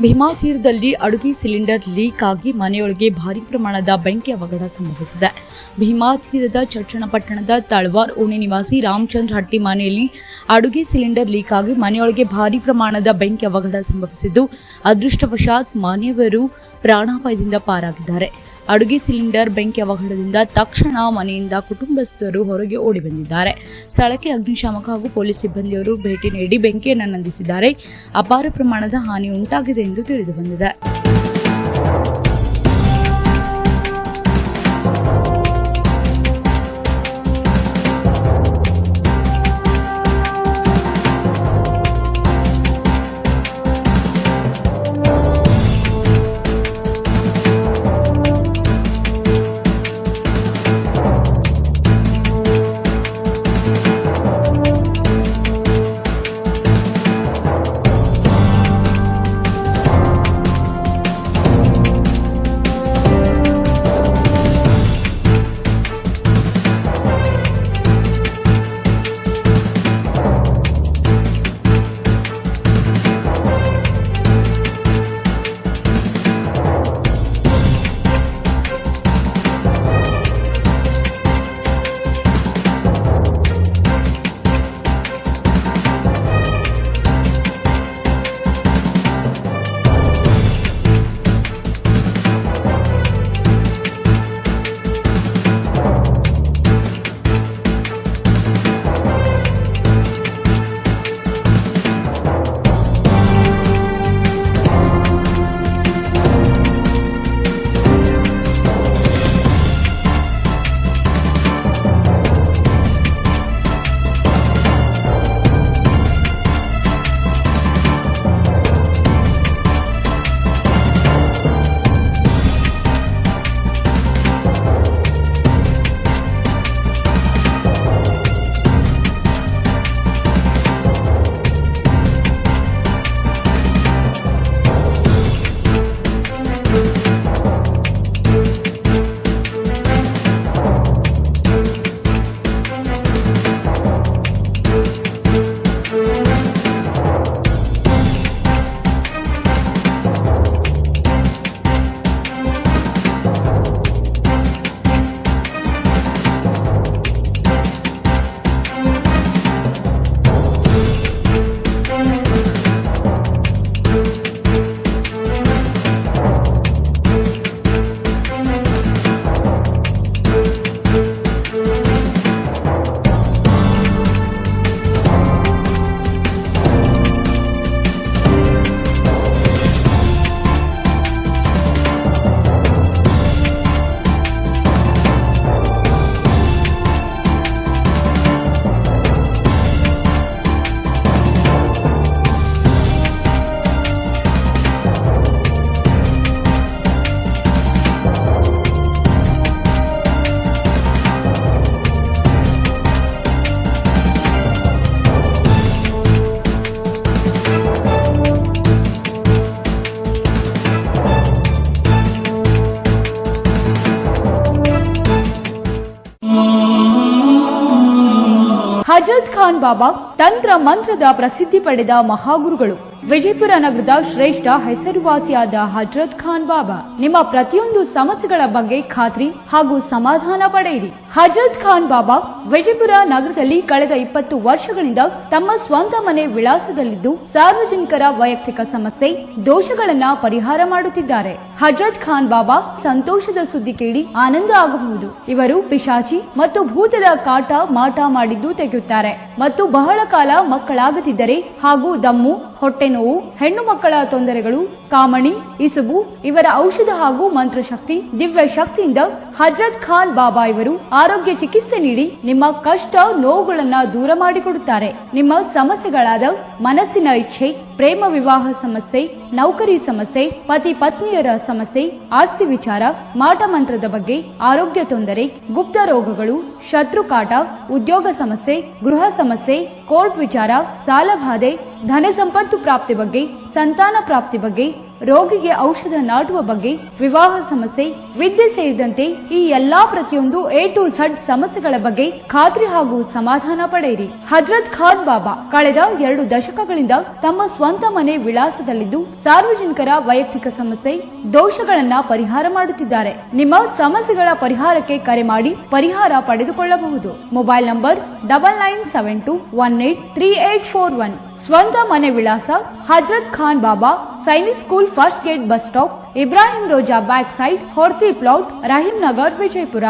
ಭೀಮಾ ತೀರದಲ್ಲಿ ಅಡುಗೆ cylinder leak ಆಗಿ ಮನೆಯೊಳಗೆ ಭಾರಿ ಪ್ರಮಾಣದ ಬೆಂಕಿ ಅವಘಡ ಸಂಭವಿಸಿದೆ. ಭೀಮಾ ತೀರದ ಚಟ್ಟಣಪಟ್ಟಣದ ತಳವಾರ್ ಓಣಿ ನಿವಾಸಿ ರಾಮಚಂದ್ರ ಹಟ್ಟಿ ಮನೆಯಲ್ಲಿ ಅಡುಗೆ ಸಿಲಿಂಡರ್ ಲೀಕ್ ಆಗಿ ಮನೆಯೊಳಗೆ ಭಾರಿ ಪ್ರಮಾಣದ ಬೆಂಕಿ ಅವಘಡ ಸಂಭವಿಸಿದ್ದು, ಅದೃಷ್ಟವಶಾತ್ ಮನೆಯವರು ಪ್ರಾಣಾಪಾಯದಿಂದ ಪಾರಾಗಿದ್ದಾರೆ. ಅಡುಗೆ ಸಿಲಿಂಡರ್ ಬೆಂಕಿ ಅವಘಡದಿಂದ ತಕ್ಷಣ ಮನೆಯಿಂದ ಕುಟುಂಬಸ್ಥರು ಹೊರಗೆ ಓಡಿ ಬಂದಿದ್ದಾರೆ. ಸ್ಥಳಕ್ಕೆ ಅಗ್ನಿಶಾಮಕ ಹಾಗೂ ಪೊಲೀಸ್ ಸಿಬ್ಬಂದಿಯವರು ಭೇಟಿ ನೀಡಿ ಬೆಂಕಿಯನ್ನು ನಂದಿಸಿದ್ದಾರೆ. ಅಪಾರ ಪ್ರಮಾಣದ ಹಾನಿ ಉಂಟಾಗಿದೆ ಎಂದು ತಿಳಿದು ಬಂದಿದೆ. ಹಜರತ್ ಖಾನ್ ಬಾಬಾ ತಂತ್ರ ಮಂತ್ರದ ಪ್ರಸಿದ್ಧಿ ಪಡೆದ ಮಹಾಗುರುಗಳು. ವಿಜಯಪುರ ನಗರದ ಶ್ರೇಷ್ಠ ಹೆಸರುವಾಸಿಯಾದ ಹಜರತ್ ಖಾನ್ ಬಾಬಾ ನಿಮ್ಮ ಪ್ರತಿಯೊಂದು ಸಮಸ್ಯೆಗಳ ಬಗ್ಗೆ ಖಾತ್ರಿ ಹಾಗೂ ಸಮಾಧಾನ ಪಡೆಯಿರಿ. ಹಜರತ್ ಖಾನ್ ಬಾಬಾ ವಿಜಯಪುರ ನಗರದಲ್ಲಿ ಕಳೆದ 20 ವರ್ಷಗಳಿಂದ ತಮ್ಮ ಸ್ವಂತ ಮನೆ ವಿಳಾಸದಲ್ಲಿದ್ದು ಸಾರ್ವಜನಿಕರ ವೈಯಕ್ತಿಕ ಸಮಸ್ಯೆ ದೋಷಗಳನ್ನ ಪರಿಹಾರ ಮಾಡುತ್ತಿದ್ದಾರೆ. ಹಜರತ್ ಖಾನ್ ಬಾಬಾ ಸಂತೋಷದ ಸುದ್ದಿ ಕೇಳಿ ಆನಂದ ಆಗಬಹುದು. ಇವರು ಪಿಶಾಚಿ ಮತ್ತು ಭೂತದ ಕಾಟ ಮಾಟ ಮಾಡಿದ್ದು ತೆಗೆಯುತ್ತಾರೆ ಮತ್ತು ಬಹಳ ಕಾಲ ಮಕ್ಕಳಾಗದಿದ್ದರೆ ಹಾಗೂ ದಮ್ಮು, ಹೊಟ್ಟೆ ನೋವು, ಹೆಣ್ಣು ಮಕ್ಕಳ ತೊಂದರೆಗಳು, ಕಾಮಣಿ, ಇಸುಬು ಇವರ ಔಷಧ ಹಾಗೂ ಮಂತ್ರಶಕ್ತಿ, ದಿವ್ಯ ಶಕ್ತಿಯಿಂದ ಹಜರತ್ ಖಾನ್ ಬಾಬಾ ಇವರು ಆರೋಗ್ಯ ಚಿಕಿತ್ಸೆ ನೀಡಿ ನಿಮ್ಮ ಕಷ್ಟ ನೋವುಗಳನ್ನ ದೂರ ಮಾಡಿಕೊಡುತ್ತಾರೆ. ನಿಮ್ಮ ಸಮಸ್ಯೆಗಳಾದ ಮನಸ್ಸಿನ ಇಚ್ಛೆ, ಪ್ರೇಮ ವಿವಾಹ ಸಮಸ್ಯೆ, ನೌಕರಿ ಸಮಸ್ಯೆ, ಪತಿ ಪತ್ನಿಯರ ಸಮಸ್ಯೆ, ಆಸ್ತಿ ವಿಚಾರ, ಮಾಟ ಮಂತ್ರದ ಬಗ್ಗೆ, ಆರೋಗ್ಯ ತೊಂದರೆ, ಗುಪ್ತ ರೋಗಗಳು, ಶತ್ರುಕಾಟ, ಉದ್ಯೋಗ ಸಮಸ್ಯೆ, ಗೃಹ ಸಮಸ್ಯೆ, ಕೋರ್ಟ್ ವಿಚಾರ, ಸಾಲಬಾಧೆ, ಧನ ಸಂಪತ್ತು ಪ್ರಾಪ್ತಿ ಬಗ್ಗೆ, ಸಂತಾನ ಪ್ರಾಪ್ತಿ ಬಗ್ಗೆ, ರೋಗಿಗೆ ಔಷಧ ನಾಟುವ ಬಗ್ಗೆ, ವಿವಾಹ ಸಮಸ್ಯೆ, ವಿದ್ಯೆ ಸೇರಿದಂತೆ ಈ ಎಲ್ಲಾ ಪ್ರತಿಯೊಂದು A to Z ಸಮಸ್ಯೆಗಳ ಬಗ್ಗೆ ಖಾತ್ರಿ ಹಾಗೂ ಸಮಾಧಾನ ಪಡೆಯಿರಿ. ಹಜರತ್ ಖಾನ್ ಬಾಬಾ ಕಳೆದ 2 ದಶಕಗಳಿಂದ ತಮ್ಮ ಸ್ವಂತ ಮನೆ ವಿಳಾಸದಲ್ಲಿದ್ದು ಸಾರ್ವಜನಿಕರ ವೈಯಕ್ತಿಕ ಸಮಸ್ಯೆ, ದೋಷಗಳನ್ನ ಪರಿಹಾರ ಮಾಡುತ್ತಿದ್ದಾರೆ. ನಿಮ್ಮ ಸಮಸ್ಯೆಗಳ ಪರಿಹಾರಕ್ಕೆ ಕರೆ ಮಾಡಿ ಪರಿಹಾರ ಪಡೆದುಕೊಳ್ಳಬಹುದು. Mobile number 9972183841. ಸ್ವಂತ ಮನೆ ವಿಳಾಸ Hazrat Khan Baba, Sainik school, first gate, bus stop, Ibrahim Roza back side, Horti plot, Rahim Nagar, Vijayapura.